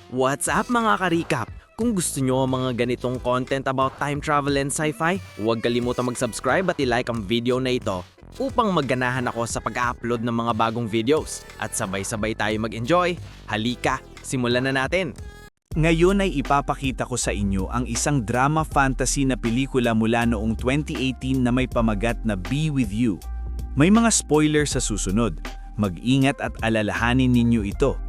What's up mga ka-recap? Kung gusto nyo ang mga ganitong content about time travel and sci-fi, huwag kalimutang mag-subscribe at i-like ang video na ito upang magganahan ako sa pag-upload ng mga bagong videos at sabay-sabay tayo mag-enjoy. Halika, simulan na natin! Ngayon ay ipapakita ko sa inyo ang isang drama fantasy na pelikula mula noong 2018 na may pamagat na Be With You. May mga spoiler sa susunod. Mag-ingat at alalahanin ninyo ito.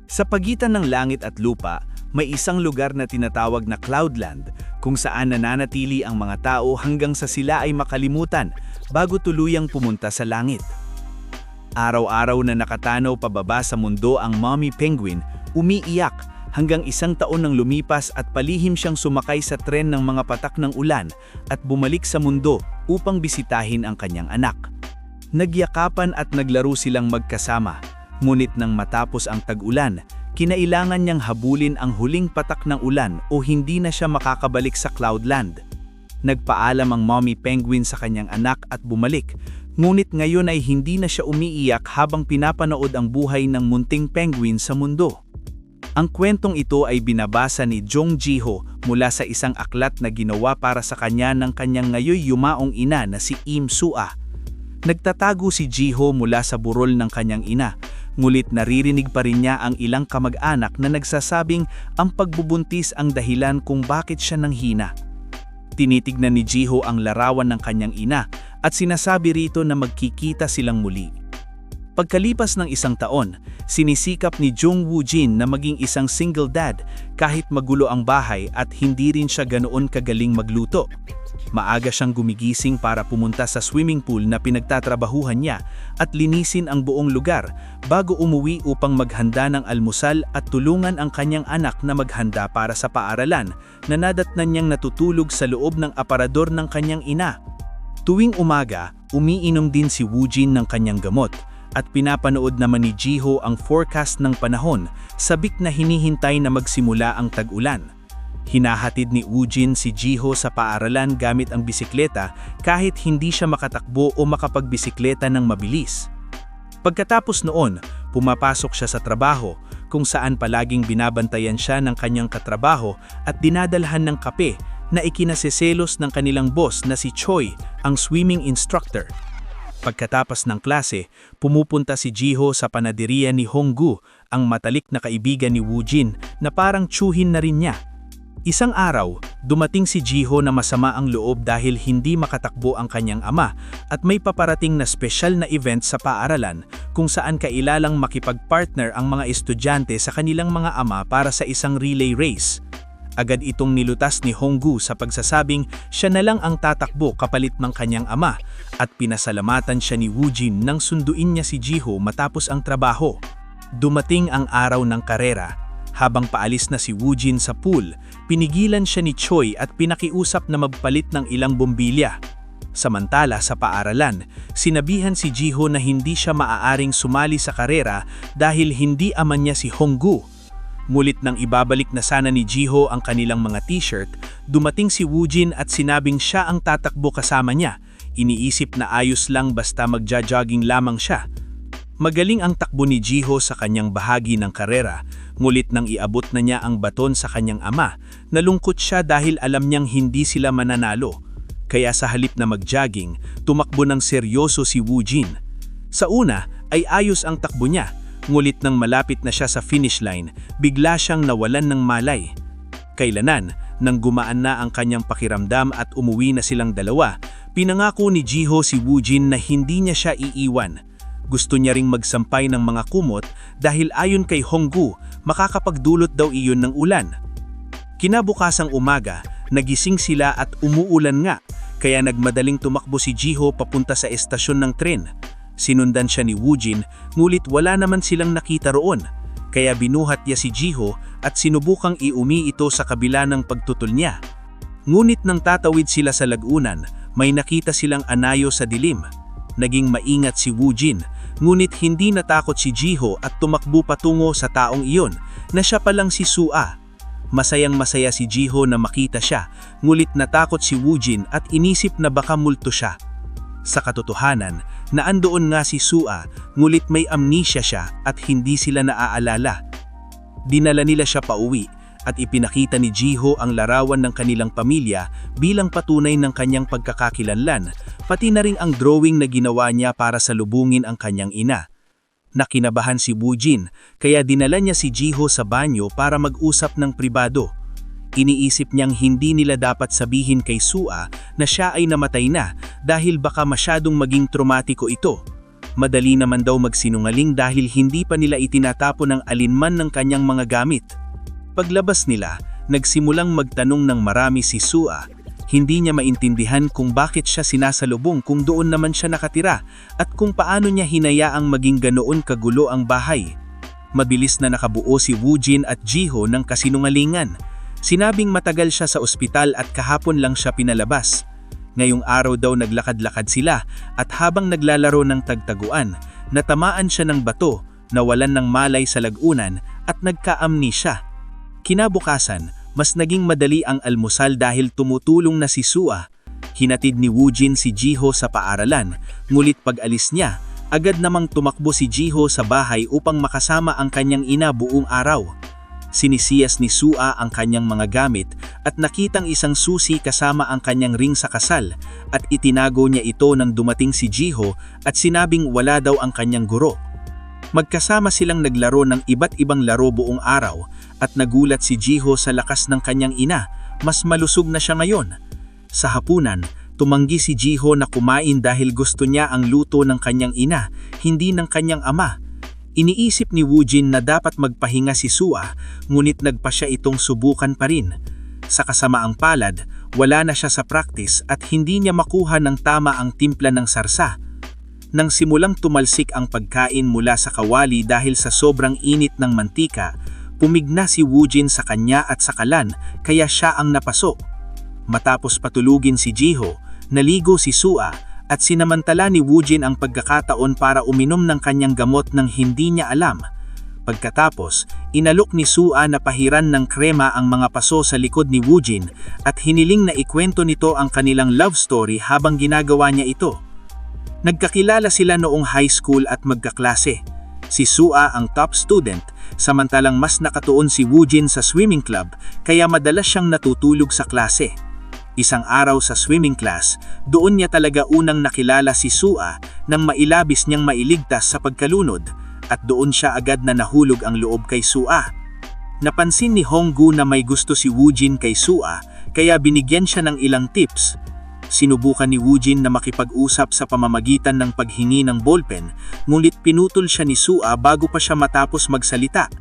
Sa pagitan ng langit at lupa, may isang lugar na tinatawag na Cloudland kung saan nananatili ang mga tao hanggang sa sila ay makalimutan bago tuluyang pumunta sa langit. Araw-araw na nakatanaw pababa sa mundo ang mommy penguin, umiiyak hanggang isang taon nang lumipas at palihim siyang sumakay sa tren ng mga patak ng ulan at bumalik sa mundo upang bisitahin ang kanyang anak. Nagyakapan at naglaro silang magkasama, ngunit nang matapos ang tag-ulan, kinailangan niyang habulin ang huling patak ng ulan o hindi na siya makakabalik sa Cloudland. Nagpaalam ang mommy penguin sa kanyang anak at bumalik, ngunit ngayon ay hindi na siya umiiyak habang pinapanood ang buhay ng munting penguin sa mundo. Ang kwentong ito ay binabasa ni Jong Ji-ho mula sa isang aklat na ginawa para sa kanya ng kanyang ngayoy yumaong ina na si Im Soo-ah. Nagtatago si Ji-ho mula sa burol ng kanyang ina, ngulit naririnig pa rin niya ang ilang kamag-anak na nagsasabing ang pagbubuntis ang dahilan kung bakit siya nanghina. Tinitignan ni Ji-ho ang larawan ng kanyang ina at sinasabi rito na magkikita silang muli. Pagkalipas ng isang taon, sinisikap ni Jung Woo-jin na maging isang single dad kahit magulo ang bahay at hindi rin siya ganoon kagaling magluto. Maaga siyang gumigising para pumunta sa swimming pool na pinagtatrabahuhan niya at linisin ang buong lugar bago umuwi upang maghanda ng almusal at tulungan ang kanyang anak na maghanda para sa paaralan na nadatnan niyang natutulog sa loob ng aparador ng kanyang ina. Tuwing umaga, umiinom din si Woo-jin ng kanyang gamot at pinapanood naman ni Ji-ho ang forecast ng panahon, sabik na hinihintay na magsimula ang tag-ulan. Hinahatid ni Woo-jin si Ji-ho sa paaralan gamit ang bisikleta kahit hindi siya makatakbo o makapagbisikleta ng mabilis. Pagkatapos noon, pumapasok siya sa trabaho kung saan palaging binabantayan siya ng kanyang katrabaho at dinadalhan ng kape na ikinasiselos ng kanilang boss na si Choi, ang swimming instructor. Pagkatapos ng klase, pumupunta si Ji-ho sa panaderiya ni Hong-gu, ang matalik na kaibigan ni Woo-jin na parang tsuhin na rin niya. Isang araw, dumating si Ji-ho na masama ang loob dahil hindi makatakbo ang kanyang ama at may paparating na special na event sa paaralan kung saan kailalang makipag-partner ang mga estudyante sa kanilang mga ama para sa isang relay race. Agad itong nilutas ni Hong-gu sa pagsasabing siya na lang ang tatakbo kapalit ng kanyang ama at pinasalamatan siya ni Woo-jin nang sunduin niya si Ji-ho matapos ang trabaho. Dumating ang araw ng karera. Habang paalis na si Woo-jin sa pool, pinigilan siya ni Choi at pinakiusap na magpalit ng ilang bombilya. Samantala sa paaralan, sinabihan si Ji-ho na hindi siya maaaring sumali sa karera dahil hindi ama niya si Hong-gu. Mulit nang ibabalik na sana ni Ji-ho ang kanilang mga t-shirt, dumating si Woo-jin at sinabing siya ang tatakbo kasama niya. Iniisip na ayos lang basta magja-jogging lamang siya. Magaling ang takbo ni Ji-ho sa kanyang bahagi ng karera, ngulit nang iabot na niya ang baton sa kanyang ama, nalungkot siya dahil alam niyang hindi sila mananalo. Kaya sa halip na mag-jogging, tumakbo ng seryoso si Woo-jin. Sa una ay ayos ang takbo niya, ngulit nang malapit na siya sa finish line, bigla siyang nawalan ng malay. Kailanan, nang gumaan na ang kanyang pakiramdam at umuwi na silang dalawa, pinangako ni Ji-ho si Woo-jin na hindi niya siya iiwan. Gusto niya ring magsampay ng mga kumot dahil ayon kay Hong-gu, makakapagdulot daw iyon ng ulan. Kinabukasang umaga, nagising sila at umuulan nga, kaya nagmadaling tumakbo si Ji-ho papunta sa estasyon ng tren. Sinundan siya ni Woo-jin, ngulit wala naman silang nakita roon. Kaya binuhat niya si Ji-ho at sinubukang iumi ito sa kabila ng pagtutol niya. Ngunit nang tatawid sila sa lagunan, may nakita silang anayo sa dilim. Naging maingat si Woo-jin, ngunit hindi natakot si Ji-ho at tumakbo patungo sa taong iyon na siya palang si Soo-ah. Masayang-masaya si Ji-ho na makita siya, ngulit natakot si Woo-jin at inisip na baka multo siya. Sa katotohanan, naandoon nga si Soo-ah, ngulit may amnesia siya at hindi sila naaalala. Dinala nila siya pauwi at ipinakita ni Jiho ang larawan ng kanilang pamilya bilang patunay ng kanyang pagkakakilanlan, pati na rin ang drawing na ginawa niya para salubungin ang kanyang ina. Nakinabahan si Woojin, kaya dinala niya si Jiho sa banyo para mag-usap ng pribado. Iniisip niyang hindi nila dapat sabihin kay Sua na siya ay namatay na dahil baka masyadong maging traumatiko ito. Madali naman daw magsinungaling dahil hindi pa nila itinatapon ng alinman ng kanyang mga gamit. Paglabas nila, nagsimulang magtanong ng marami si Sua. Hindi niya maintindihan kung bakit siya sinasalubong kung doon naman siya nakatira at kung paano niya hinayaang maging ganoon kagulo ang bahay. Mabilis na nakabuo si Woojin at Jiho ng kasinungalingan. Sinabing matagal siya sa ospital at kahapon lang siya pinalabas. Ngayong araw daw naglakad-lakad sila at habang naglalaro ng tagtaguan, natamaan siya ng bato, nawalan ng malay sa lagunan at nagka-amnesia. Kinabukasan, mas naging madali ang almusal dahil tumutulong na si Sua. Hinatid ni Woojin si Jiho sa paaralan, ngulit pag-alis niya, agad namang tumakbo si Jiho sa bahay upang makasama ang kanyang ina buong araw. Sinisiyas ni Sua ang kanyang mga gamit at nakitang isang susi kasama ang kanyang ring sa kasal at itinago niya ito nang dumating si Jiho at sinabing wala daw ang kanyang guro. Magkasama silang naglaro ng iba't ibang laro buong araw at nagulat si Jiho sa lakas ng kanyang ina, mas malusog na siya ngayon. Sa hapunan, tumanggi si Jiho na kumain dahil gusto niya ang luto ng kanyang ina, hindi ng kanyang ama. Iniisip ni Woojin na dapat magpahinga si Sua, ngunit nagpa siya itong subukan pa rin. Sa kasamaang palad, wala na siya sa practice at hindi niya makuha ng tama ang timpla ng sarsa. Nang simulang tumalsik ang pagkain mula sa kawali dahil sa sobrang init ng mantika, pumigna si Woojin sa kanya at sa kalan kaya siya ang napaso. Matapos patulugin si Jiho, naligo si Sua at sinamantala ni Woojin ang pagkakataon para uminom ng kanyang gamot nang hindi niya alam. Pagkatapos, inalok ni Sua na pahiran ng krema ang mga paso sa likod ni Woojin at hiniling na ikwento nito ang kanilang love story habang ginagawa niya ito. Nagkakilala sila noong high school at magkaklase. Si Sua ang top student, samantalang mas nakatuon si Woojin sa swimming club kaya madalas siyang natutulog sa klase. Isang araw sa swimming class, doon niya talaga unang nakilala si Sua nang mailabis niyang mailigtas sa pagkalunod at doon siya agad na nahulog ang loob kay Sua. Napansin ni Honggu na may gusto si Woojin kay Sua kaya binigyan siya ng ilang tips. Sinubukan ni Woojin na makipag-usap sa pamamagitan ng paghingi ng ballpen, ngunit pinutol siya ni Sua bago pa siya matapos magsalita.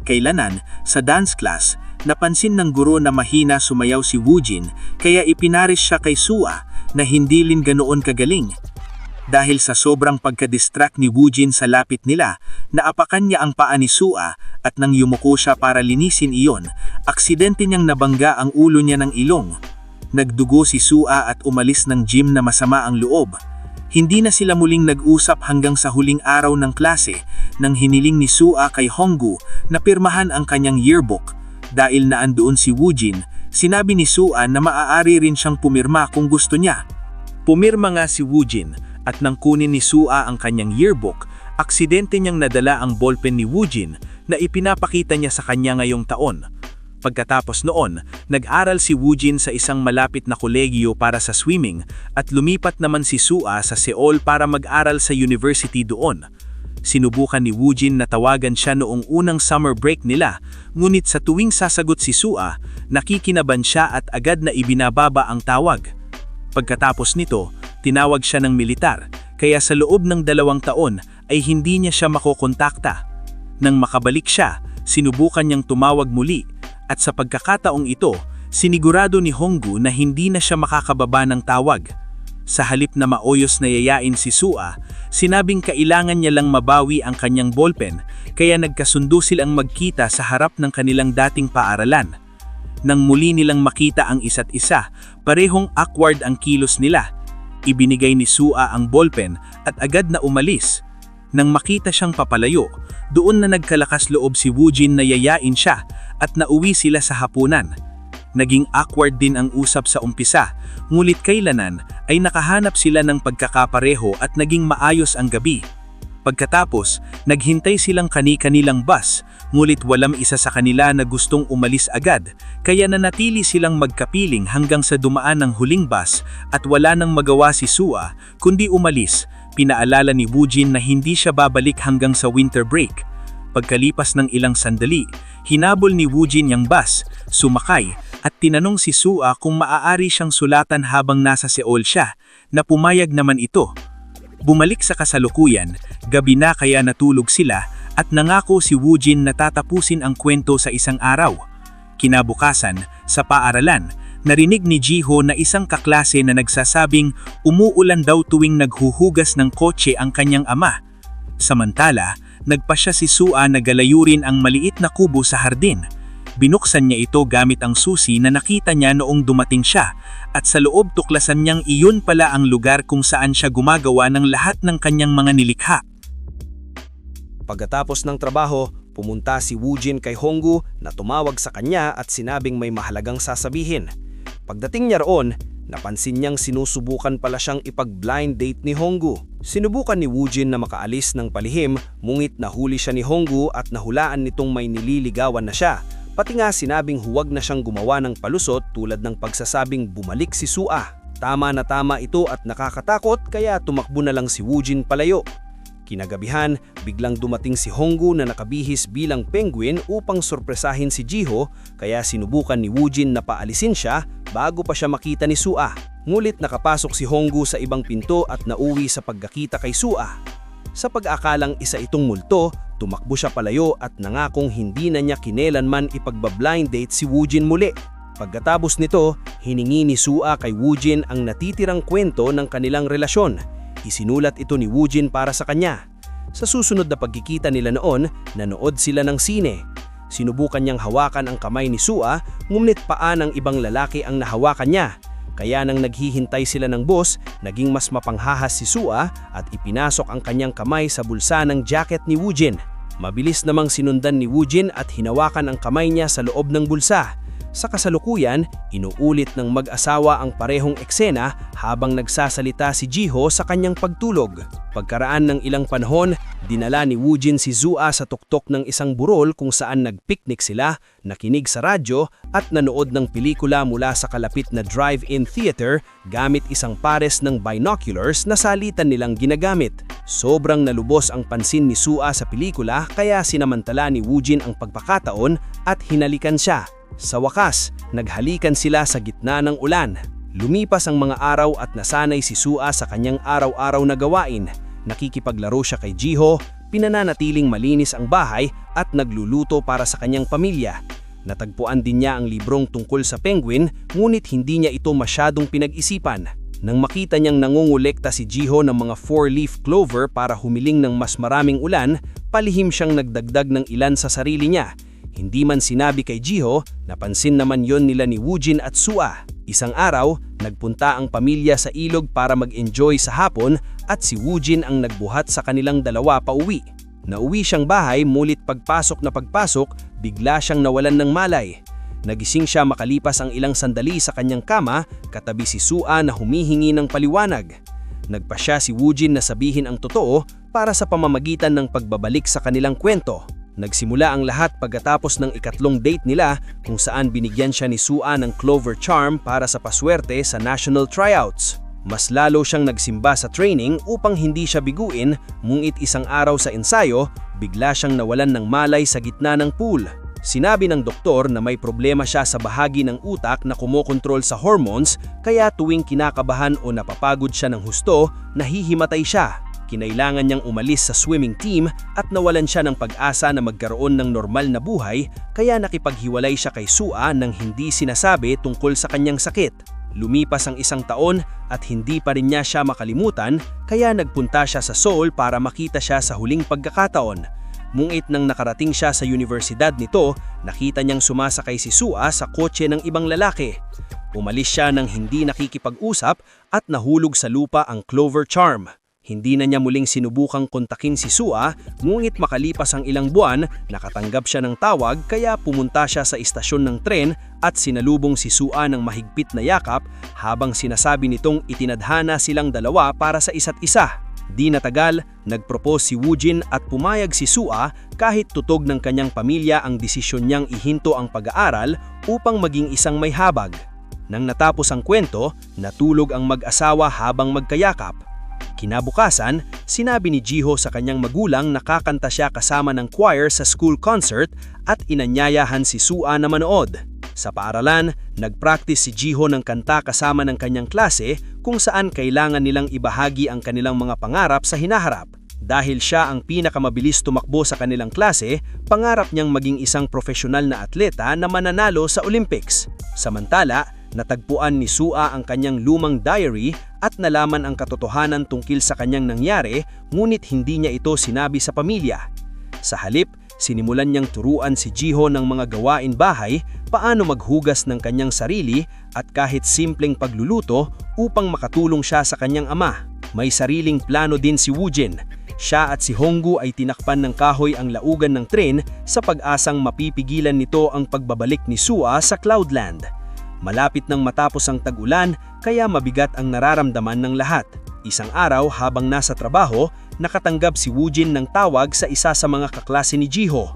Kailanan, sa dance class, napansin ng guro na mahina sumayaw si Woojin kaya ipinaris siya kay Sua na hindi rin ganoon kagaling. Dahil sa sobrang pagka-distract ni Woojin sa lapit nila, naapakan niya ang paa ni Sua at nang yumuko siya para linisin iyon, aksidente niyang nabangga ang ulo niya ng ilong. Nagdugo si Sua at umalis ng gym na masama ang loob. Hindi na sila muling nag-usap hanggang sa huling araw ng klase nang hiniling ni Sua kay Honggu na pirmahan ang kanyang yearbook. Dahil naandoon si Woojin, sinabi ni Sua na maaari rin siyang pumirma kung gusto niya. Pumirma nga si Woojin at nang kunin ni Sua ang kanyang yearbook, aksidente niyang nadala ang ballpen ni Woojin na ipinapakita niya sa kanya ngayong taon. Pagkatapos noon, nag-aral si Woojin sa isang malapit na kolehiyo para sa swimming at lumipat naman si Sua sa Seoul para mag-aral sa university doon. Sinubukan ni Woojin na tawagan siya noong unang summer break nila, ngunit sa tuwing sasagot si Sua, nakikinaban siya at agad na ibinababa ang tawag. Pagkatapos nito, tinawag siya ng militar, kaya sa loob ng 2 taon ay hindi niya siya makokontakta. Nang makabalik siya, sinubukan niyang tumawag muli, at sa pagkakataong ito, sinigurado ni Honggu na hindi na siya makakababa ng tawag. Sa halip na maoyos na yayain si Sua, sinabing kailangan niya lang mabawi ang kanyang ballpen, kaya nagkasundo silang magkita sa harap ng kanilang dating paaralan. Nang muli nilang makita ang isa't isa, parehong awkward ang kilos nila. Ibinigay ni Sua ang ballpen at agad na umalis. Nang makita siyang papalayo, doon na nagkalakas loob si Woojin na yayain siya at nauwi sila sa hapunan. Naging awkward din ang usap sa umpisa, ngulit kailanan ay nakahanap sila ng pagkakapareho at naging maayos ang gabi. Pagkatapos, naghintay silang kani-kanilang bus, ngulit walang isa sa kanila na gustong umalis agad, kaya nanatili silang magkapiling hanggang sa dumaan ang huling bus at wala nang magawa si Sua, kundi umalis. Pinaalala ni Woojin na hindi siya babalik hanggang sa winter break. Pagkalipas ng ilang sandali, hinabol ni Woojin yung bus, sumakay, at tinanong si Sua kung maaari siyang sulatan habang nasa Seoul siya, na pumayag naman ito. Bumalik sa kasalukuyan, gabi na kaya natulog sila at nangako si Woojin na tatapusin ang kwento sa isang araw. Kinabukasan, sa paaralan, narinig ni Jiho na isang kaklase na nagsasabing umuulan daw tuwing naghuhugas ng kotse ang kanyang ama. Samantala, nagpasya si Sua na galayurin ang maliit na kubo sa hardin. Binuksan niya ito gamit ang susi na nakita niya noong dumating siya, at sa loob tuklasan niyang iyon pala ang lugar kung saan siya gumagawa ng lahat ng kanyang mga nilikha. Pagkatapos ng trabaho, pumunta si Woojin kay Honggu na tumawag sa kanya at sinabing may mahalagang sasabihin. Pagdating niya roon, napansin niyang sinusubukan pala siyang ipag-blind date ni Honggu. Sinubukan ni Woojin na makaalis ng palihim, ngunit nahuli siya ni Honggu at nahulaan nitong may nililigawan na siya. Pati nga sinabing huwag na siyang gumawa ng palusot tulad ng pagsasabing bumalik si Sua. Tama na tama ito at nakakatakot kaya tumakbo na lang si Woojin palayo. Kinagabihan, biglang dumating si Honggu na nakabihis bilang penguin upang sorpresahin si Jiho, kaya sinubukan ni Woojin na paalisin siya bago pa siya makita ni Sua. Ngulit nakapasok si Honggu sa ibang pinto at nauwi sa pagkakita kay Sua. Sa pag-akalang isa itong multo, tumakbo siya palayo at nangakong hindi na niya kinelanman ipagba-blind date si Woojin muli. Pagkatapos nito, hiningi ni Sua kay Woojin ang natitirang kwento ng kanilang relasyon. Isinulat ito ni Woojin para sa kanya. Sa susunod na pagkikita nila noon, nanood sila ng sine. Sinubukan niyang hawakan ang kamay ni Sua, ngunit paa ng ibang lalaki ang nahawakan niya. Kaya nang naghihintay sila ng bus, naging mas mapanghahas si Sua at ipinasok ang kanyang kamay sa bulsa ng jacket ni Woojin. Mabilis namang sinundan ni Woojin at hinawakan ang kamay niya sa loob ng bulsa. Sa kasalukuyan, inuulit ng mag-asawa ang parehong eksena habang nagsasalita si Jiho sa kanyang pagtulog. Pagkaraan ng ilang panahon, dinala ni Woojin si Sua sa tuktok ng isang burol kung saan nagpiknik sila, nakinig sa radyo at nanood ng pelikula mula sa kalapit na drive-in theater gamit isang pares ng binoculars na salitan nilang ginagamit. Sobrang nalubos ang pansin ni Sua sa pelikula kaya sinamantala ni Woojin ang pagpakataon at hinalikan siya. Sa wakas, naghalikan sila sa gitna ng ulan. Lumipas ang mga araw at nasanay si Sua sa kanyang araw-araw na gawain. Nakikipaglaro siya kay Jiho, pinananatiling malinis ang bahay at nagluluto para sa kanyang pamilya. Natagpuan din niya ang librong tungkol sa penguin, ngunit hindi niya ito masyadong pinag-isipan. Nang makita niyang nangungulekta si Jiho ng mga 4-leaf clover para humiling ng mas maraming ulan, palihim siyang nagdagdag ng ilan sa sarili niya. Hindi man sinabi kay Jiho, napansin naman yon nila ni Woojin at Sua. Isang araw, nagpunta ang pamilya sa ilog para mag-enjoy sa hapon at si Woojin ang nagbuhat sa kanilang dalawa pauwi. Nauwi siyang bahay, mulit pagpasok, bigla siyang nawalan ng malay. Nagising siya makalipas ang ilang sandali sa kanyang kama, katabi si Sua na humihingi ng paliwanag. Nagpasya si Woojin na sabihin ang totoo para sa pamamagitan ng pagbabalik sa kanilang kwento. Nagsimula ang lahat pagkatapos ng ikatlong date nila kung saan binigyan siya ni Sua ng Clover Charm para sa paswerte sa national tryouts. Mas lalo siyang nagsimba sa training upang hindi siya biguin, ngunit isang araw sa ensayo, bigla siyang nawalan ng malay sa gitna ng pool. Sinabi ng doktor na may problema siya sa bahagi ng utak na kumokontrol sa hormones, kaya tuwing kinakabahan o napapagod siya ng husto, nahihimatay siya. Kinailangan niyang umalis sa swimming team at nawalan siya ng pag-asa na magkaroon ng normal na buhay, kaya nakipaghiwalay siya kay Sua nang hindi sinasabi tungkol sa kanyang sakit. Lumipas ang isang taon at hindi pa rin niya siya makalimutan, kaya nagpunta siya sa Seoul para makita siya sa huling pagkakataon. Ngunit nang nakarating siya sa universidad nito, nakita niyang sumasakay si Sua sa kotse ng ibang lalaki. Umalis siya nang hindi nakikipag-usap at nahulog sa lupa ang Clover Charm. Hindi na niya muling sinubukang kontakin si Sua, ngunit makalipas ang ilang buwan, nakatanggap siya ng tawag kaya pumunta siya sa istasyon ng tren at sinalubong si Sua ng mahigpit na yakap habang sinasabi nitong itinadhana silang dalawa para sa isa't isa. Di natagal, nagpropose si Woojin at pumayag si Sua kahit tutog ng kanyang pamilya ang desisyon niyang ihinto ang pag-aaral upang maging isang may habag. Nang natapos ang kwento, natulog ang mag-asawa habang magkayakap. Kinabukasan, sinabi ni Jiho sa kanyang magulang na kakanta siya kasama ng choir sa school concert at inanyayahan si Sua na manood. Sa paaralan, nag-practice si Jiho ng kanta kasama ng kanyang klase kung saan kailangan nilang ibahagi ang kanilang mga pangarap sa hinaharap. Dahil siya ang pinakamabilis tumakbo sa kanilang klase, pangarap niyang maging isang profesional na atleta na mananalo sa Olympics. Samantala, natagpuan ni Sua ang kanyang lumang diary at nalaman ang katotohanan tungkil sa kanyang nangyari, ngunit hindi niya ito sinabi sa pamilya. Sa halip, sinimulan niyang turuan si Jiho ng mga gawain bahay, paano maghugas ng kanyang sarili at kahit simpleng pagluluto upang makatulong siya sa kanyang ama. May sariling plano din si Woojin. Siya at si Honggu ay tinakpan ng kahoy ang laugan ng tren sa pag-asang mapipigilan nito ang pagbabalik ni Sua sa Cloudland. Malapit nang matapos ang tag-ulan, kaya mabigat ang nararamdaman ng lahat. Isang araw habang nasa trabaho, nakatanggap si Woojin ng tawag sa isa sa mga kaklase ni Jiho.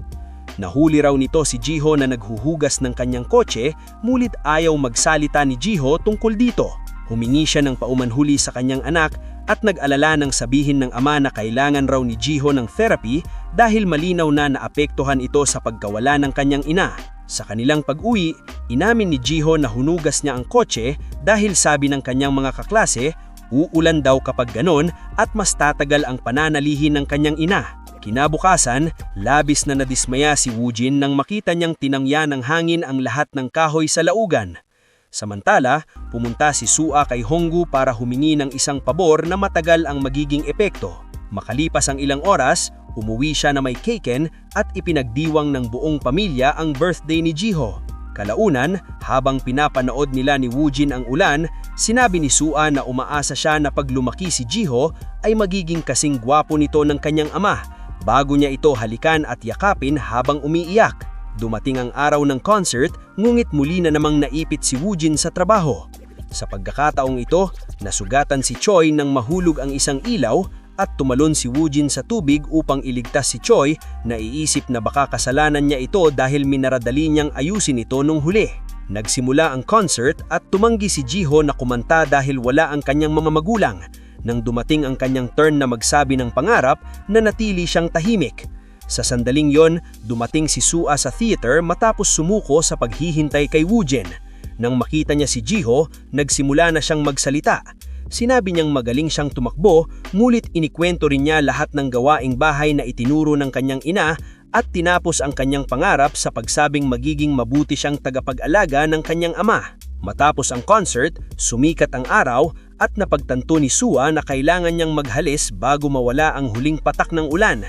Nahuli raw nito si Jiho na naghuhugas ng kanyang kotse, ngunit ayaw magsalita ni Jiho tungkol dito. Humingi siya ng paumanhuli sa kanyang anak at nag-alala ng sabihin ng ama na kailangan raw ni Jiho ng therapy dahil malinaw na naapektuhan ito sa pagkawala ng kanyang ina. Sa kanilang pag-uwi, inamin ni Jiho na hunugas niya ang kotse dahil sabi ng kanyang mga kaklase, uulan daw kapag ganon at mas tatagal ang pananalihin ng kanyang ina. Kinabukasan, labis na nadismaya si Woojin nang makita niyang tinangya ng hangin ang lahat ng kahoy sa laugan. Samantala, pumunta si Sua kay Honggu para humingi ng isang pabor na matagal ang magiging epekto. Makalipas ang ilang oras, umuwi siya na may caken at ipinagdiwang ng buong pamilya ang birthday ni Jiho. Kalaunan, habang pinapanood nila ni Woojin ang ulan, sinabi ni Sua na umaasa siya na pag lumaki si Jiho ay magiging kasing gwapo nito ng kanyang ama, bago niya ito halikan at yakapin habang umiiyak. Dumating ang araw ng concert, ngunit muli na namang naipit si Woojin sa trabaho. Sa pagkakataong ito, nasugatan si Choi nang mahulog ang isang ilaw at tumalon si Woojin sa tubig upang iligtas si Choi na iisip na baka kasalanan niya ito dahil minaradali niyang ayusin ito nung huli. Nagsimula ang concert at tumanggi si Jiho na kumanta dahil wala ang kanyang mga magulang. Nang dumating ang kanyang turn na magsabi ng pangarap, nanatili siyang tahimik. Sa sandaling yon, dumating si Sua sa theater matapos sumuko sa paghihintay kay Woojin. Nang makita niya si Jiho, nagsimula na siyang magsalita. Sinabi niyang magaling siyang tumakbo, ngunit inikwento rin niya lahat ng gawaing bahay na itinuro ng kanyang ina at tinapos ang kanyang pangarap sa pagsabing magiging mabuti siyang tagapag-alaga ng kanyang ama. Matapos ang concert, sumikat ang araw at napagtanto ni Sua na kailangan niyang maghalis bago mawala ang huling patak ng ulan.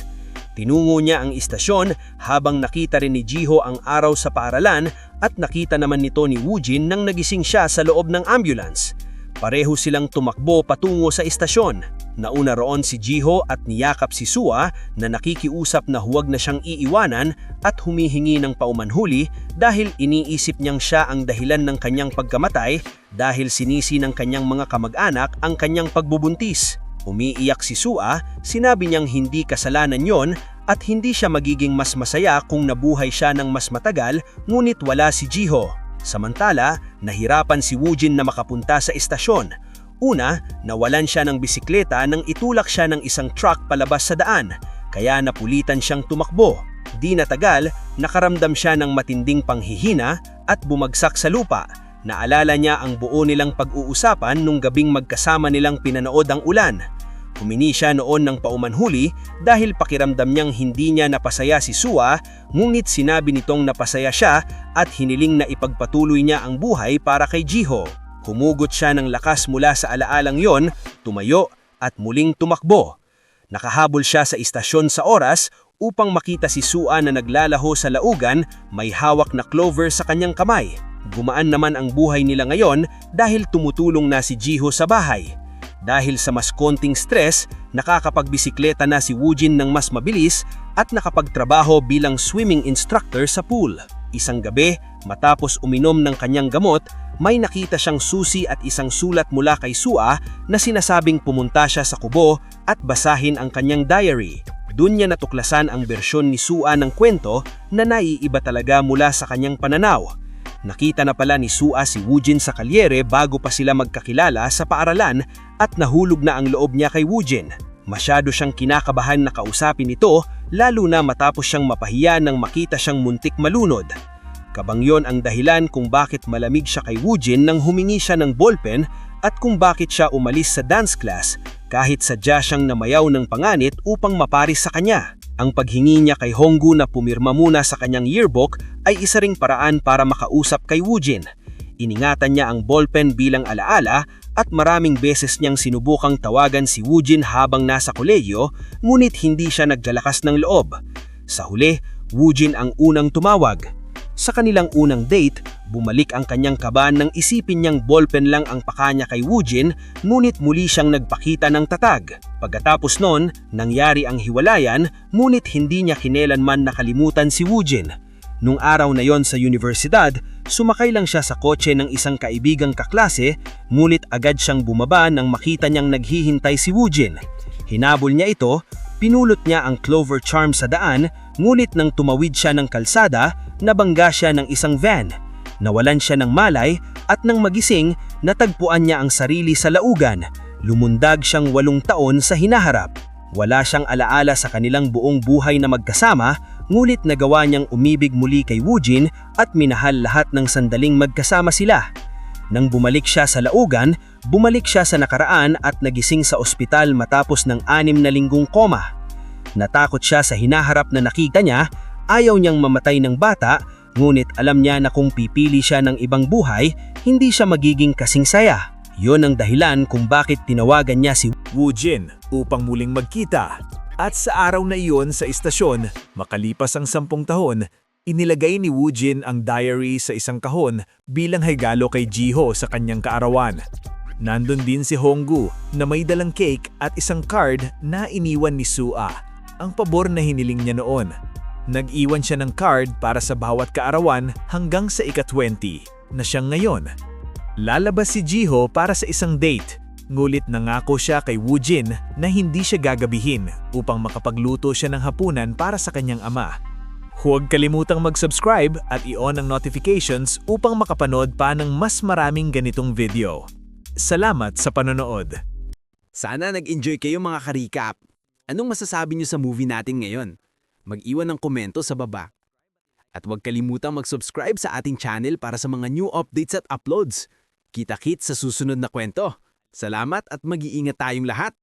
Tinungo niya ang istasyon habang nakita rin ni Jiho ang araw sa paaralan at nakita naman nito ni Woojin nang nagising siya sa loob ng ambulance. Pareho silang tumakbo patungo sa istasyon. Nauna roon si Jiho at niyakap si Sua na nakikiusap na huwag na siyang iiwanan at humihingi ng paumanhuli dahil iniisip niyang siya ang dahilan ng kanyang pagkamatay dahil sinisi ng kanyang mga kamag-anak ang kanyang pagbubuntis. Umiiyak si Sua, sinabi niyang hindi kasalanan yon at hindi siya magiging mas masaya kung nabuhay siya ng mas matagal ngunit wala si Jiho. Samantala, nahirapan si Woojin na makapunta sa istasyon. Una, nawalan siya ng bisikleta nang itulak siya ng isang truck palabas sa daan, kaya napulitan siyang tumakbo. Di natagal, nakaramdam siya ng matinding panghihina at bumagsak sa lupa. Naalala niya ang buo nilang pag-uusapan nung gabing magkasama nilang pinanood ang ulan. Humingi siya noon ng paumanhuli dahil pakiramdam niyang hindi niya napasaya si Sua, ngunit sinabi nitong napasaya siya at hiniling na ipagpatuloy niya ang buhay para kay Jiho. Humugot siya ng lakas mula sa alaalang yon, tumayo at muling tumakbo. Nakahabol siya sa istasyon sa oras upang makita si Sua na naglalaho sa laugan, may hawak na clover sa kanyang kamay. Gumaan naman ang buhay nila ngayon dahil tumutulong na si Jiho sa bahay. Dahil sa mas konting stress, nakakapagbisikleta na si Woojin ng mas mabilis at nakapagtrabaho bilang swimming instructor sa pool. Isang gabi, matapos uminom ng kanyang gamot, may nakita siyang susi at isang sulat mula kay Sua na sinasabing pumunta siya sa kubo at basahin ang kanyang diary. Doon niya natuklasan ang bersyon ni Sua ng kwento na naiiba talaga mula sa kanyang pananaw. Nakita na pala ni Sua si Woojin sa kalyere bago pa sila magkakilala sa paaralan at nahulog na ang loob niya kay Woojin. Masyado siyang kinakabahan na kausapin ito lalo na matapos siyang mapahiya nang makita siyang muntik malunod. Kabangyon ang dahilan kung bakit malamig siya kay Woojin nang humingi siya ng ballpen at kung bakit siya umalis sa dance class kahit sadya siyang namayaw ng panganit upang maparis sa kanya. Ang paghingi niya kay Honggu na pumirma muna sa kanyang yearbook ay isa ring paraan para makausap kay Woojin. Iningatan niya ang ballpen bilang alaala at maraming beses niyang sinubukang tawagan si Woojin habang nasa kolehiyo ngunit hindi siya naglalakas ng loob. Sa huli, Woojin ang unang tumawag. Sa kanilang unang date, bumalik ang kanyang kaba nang isipin niyang ballpen lang ang pakanya kay Woojin ngunit muli siyang nagpakita ng tatag. Pagkatapos noon, nangyari ang hiwalayan ngunit hindi niya kinailanman nakalimutan si Woojin. Nung araw na yon sa universidad, sumakay lang siya sa kotse ng isang kaibigang kaklase ngunit agad siyang bumaba nang makita niyang naghihintay si Woojin. Hinabol niya ito, pinulot niya ang Clover Charm sa daan ngunit nang tumawid siya ng kalsada, nabangga siya ng isang van. Nawalan siya ng malay at nang magising, natagpuan niya ang sarili sa laugan. Lumundag siyang 8 taon sa hinaharap. Wala siyang alaala sa kanilang buong buhay na magkasama, ngunit nagawa niyang umibig muli kay Woojin at minahal lahat ng sandaling magkasama sila. Nang bumalik siya sa laugan, bumalik siya sa nakaraan at nagising sa ospital matapos ng 6 na linggong koma. Natakot siya sa hinaharap na nakita niya. Ayaw niyang mamatay ng bata, ngunit alam niya na kung pipili siya ng ibang buhay, hindi siya magiging kasing saya. Yon ang dahilan kung bakit tinawagan niya si Woojin upang muling magkita. At sa araw na iyon sa istasyon, makalipas ang 10 taon, inilagay ni Woojin ang diary sa isang kahon bilang regalo kay Jiho sa kanyang kaarawan. Nandun din si Honggu na may dalang cake at isang card na iniwan ni Sua, ang pabor na hiniling niya noon. Nag-iwan siya ng card para sa bawat kaarawan hanggang sa ika-20 na siyang ngayon. Lalabas si Jiho para sa isang date, ngulit nangako siya kay Woojin na hindi siya gagabihin upang makapagluto siya ng hapunan para sa kanyang ama. Huwag kalimutang mag-subscribe at i-on ang notifications upang makapanood pa ng mas maraming ganitong video. Salamat sa panonood! Sana nag-enjoy kayo mga ka-recap. Anong masasabi niyo sa movie natin ngayon? Mag-iwan ng komento sa baba. At huwag kalimutang mag-subscribe sa ating channel para sa mga new updates at uploads. Kita-kits sa susunod na kwento. Salamat at mag-iingat tayong lahat!